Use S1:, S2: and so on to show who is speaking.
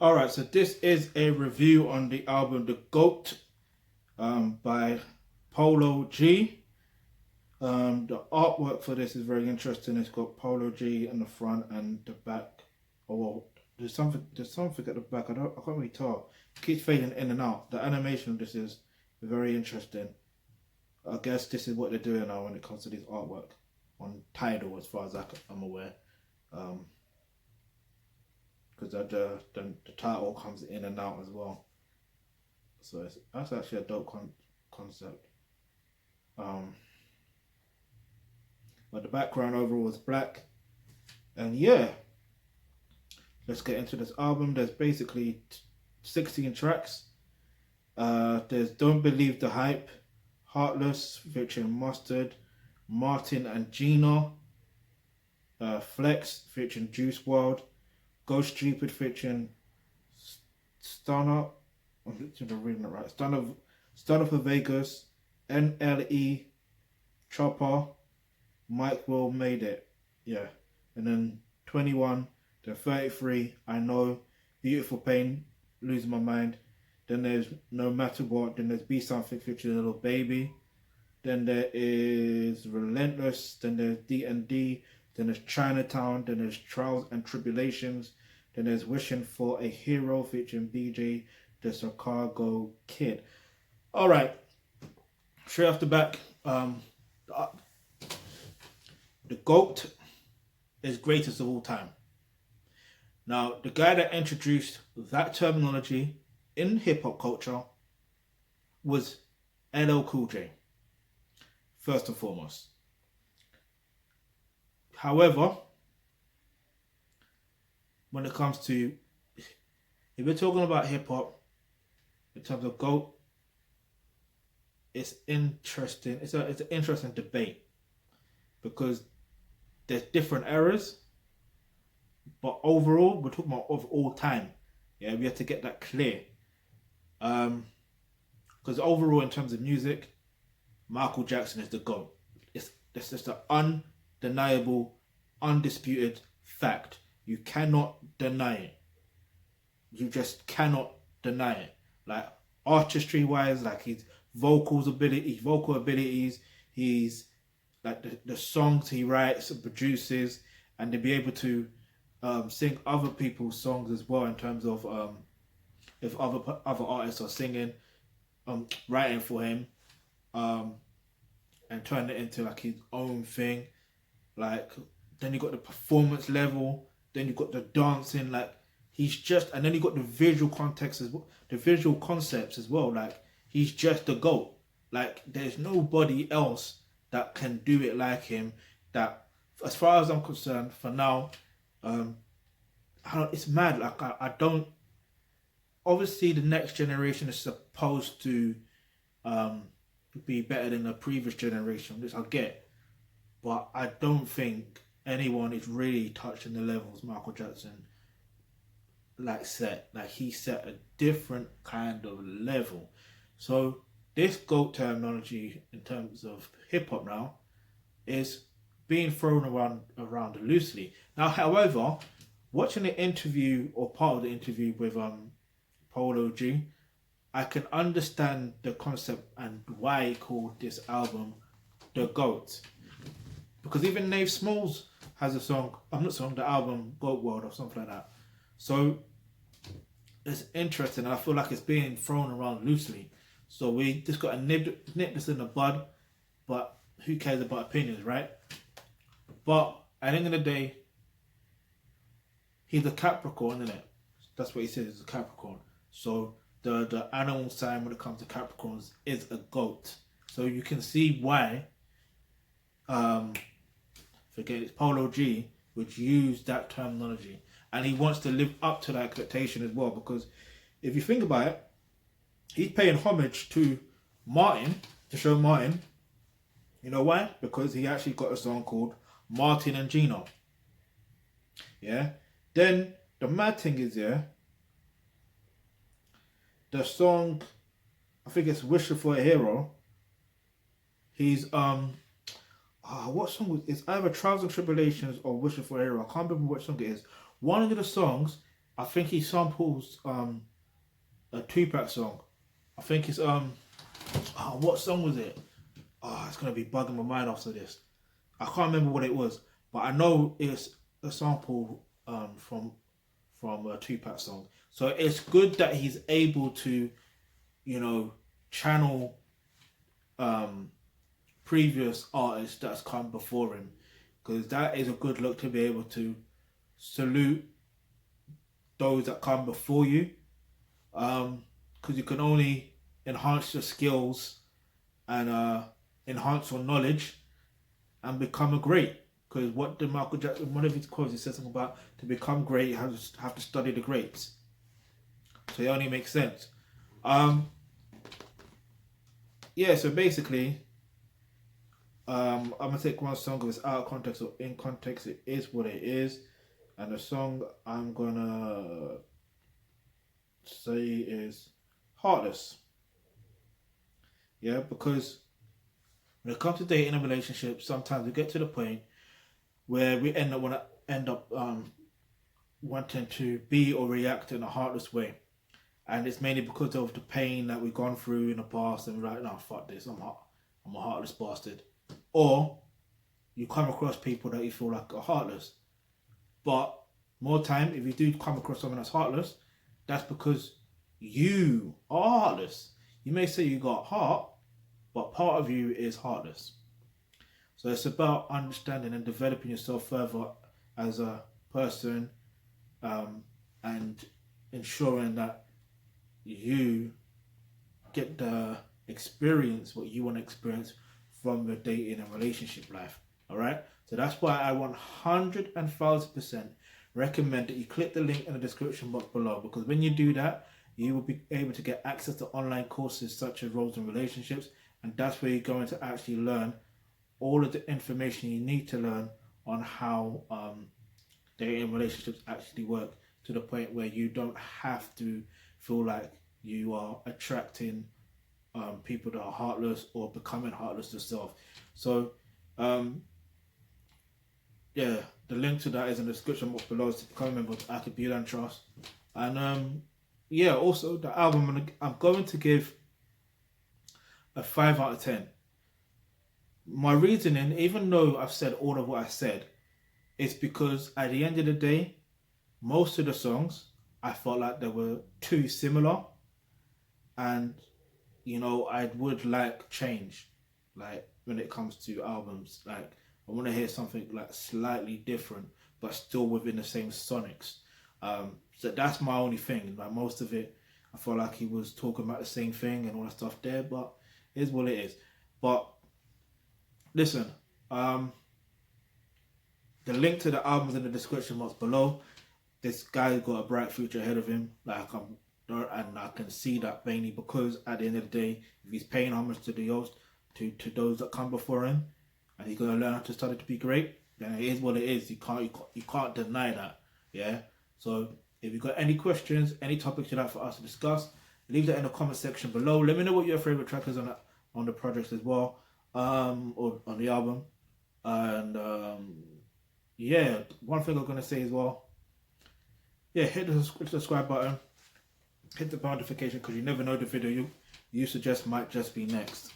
S1: Alright, so this is a review on the album The GOAT by Polo G. The artwork for this is very interesting. It's got Polo G in the front and the back. Oh well, there's something at the back. I can't really tell. It keeps fading in and out. The animation of this is very interesting. I guess this is what they're doing now when it comes to this artwork on Tidal, as far as I'm aware. Um, because the title comes in and out as well. So that's actually a dope concept. Um, but the background overall is black, and yeah, let's get into this album. There's basically 16 tracks. There's Don't Believe the Hype, Heartless featuring Mustard, Martin and Gina, Flex featuring Juice WRLD, Go Stupid featuring Stunner. I'm reading it right. Stunner for Vegas, NLE, Chopper, Mike Will Made It. Yeah. And then 21, then 33, I Know, Beautiful Pain, Losing My Mind. Then there's No Matter What. Then there's Be Something featuring Little Baby. Then there is Relentless. Then there's D&D. Then there's Chinatown. Then there's Trials and Tribulations. Then there's Wishing for a Hero featuring BJ, the Chicago Kid. All right, straight off the back, the GOAT is greatest of all time. Now, the guy that introduced that terminology in hip hop culture was LL Cool J, first and foremost. However, when it comes to, if we're talking about hip hop in terms of GOAT, it's interesting. It's an interesting debate because there's different eras, but overall we're talking about of all time. Yeah, we have to get that clear. Because overall, in terms of music, Michael Jackson is the GOAT. It's just an undeniable, undisputed fact. You cannot deny it. You just cannot deny it. Like artistry wise, like his vocal abilities, he's like the songs he writes and produces, and to be able to sing other people's songs as well in terms of if other artists are singing, writing for him, and turning it into like his own thing. Like then you got the performance level. Then you got the dancing, like he's just, and then you got the visual context as well, the visual concepts as well. Like he's just the GOAT. Like there's nobody else that can do it like him. That, as far as I'm concerned, for now, it's mad. Like I don't. Obviously, the next generation is supposed to be better than the previous generation, which I get, but I don't think anyone is really touching the levels Michael Jackson set. Like he set a different kind of level. So this GOAT terminology in terms of hip hop now is being thrown around loosely. Now, however, watching the interview or part of the interview with Polo G, I can understand the concept and why he called this album the GOAT. Because even Nave Smalls has a song, the album Goat World or something like that. So it's interesting, and I feel like it's being thrown around loosely. So we just got to nip this in the bud, but who cares about opinions, right? But at the end of the day, he's a Capricorn, isn't it? That's what he says, he's a Capricorn. So the animal sign when it comes to Capricorns is a goat. So you can see why it's Polo G, which used that terminology. And he wants to live up to that expectation as well, because if you think about it, he's paying homage to Martin, to show Martin. You know why? Because he actually got a song called Martin and Gina. Yeah? Then the mad thing is, yeah, the song, I think it's Wishing for a Hero, he's what song was it's either Trials and Tribulations or Wishing for a Hero. I can't remember what song it is. One of the songs, I think he samples a Tupac song. I think it's what song was it? Oh, it's gonna be bugging my mind after this. I can't remember what it was, but I know it's a sample from a Tupac song. So it's good that he's able to, you know, channel previous artists that's come before him, because that is a good look to be able to salute those that come before you, because you can only enhance your skills and enhance your knowledge and become a great. Because what did Michael Jackson, one of his quotes, he says something about to become great, you have to study the grapes. So it only makes sense. Yeah, so basically, I'm gonna take one song because it's out of context, or in context, it is what it is. And the song I'm gonna say is Heartless. Yeah, because when it comes to dating and relationships, sometimes we get to the point where we end up wanting to be or react in a heartless way, and it's mainly because of the pain that we've gone through in the past, and we're like, no, fuck this, I'm a heartless bastard. Or you come across people that you feel like are heartless, but more time, if you do come across someone that's heartless, that's because you are heartless. You may say you got heart, but part of you is heartless. So it's about understanding and developing yourself further as a person, and ensuring that you get the experience what you want to experience from your dating and relationship life. All right. So that's why I 100,000% recommend that you click the link in the description box below, because when you do that, you will be able to get access to online courses such as Roles and Relationships, and that's where you're going to actually learn all of the information you need to learn on how dating relationships actually work, to the point where you don't have to feel like you are attracting people that are heartless or becoming heartless yourself. So yeah, the link to that is in the description box below to become a member of Thealkebulantrust. And yeah, also the album I'm going to give a 5 out of 10. My reasoning, even though I've said all of what I said, is because at the end of the day, most of the songs I felt like they were too similar, and you know, I would like change, like when it comes to albums. Like I want to hear something like slightly different, but still within the same sonics. So that's my only thing. Like most of it, I felt like he was talking about the same thing and all that stuff there, but it is what it is. But listen, the link to the album's in the description box below. This guy's got a bright future ahead of him. Like and I can see that mainly because at the end of the day, if he's paying homage to to those that come before him, and he's gonna learn how to study to be great, then it is what it is. You can't deny that. Yeah. So if you've got any questions, any topics you'd like for us to discuss, leave that in the comment section below. Let me know what your favorite track is on the project as well, or on the album. And yeah, one thing I'm gonna say as well. Yeah, hit the subscribe button, hit the bell notification, because you never know the video you suggest might just be next.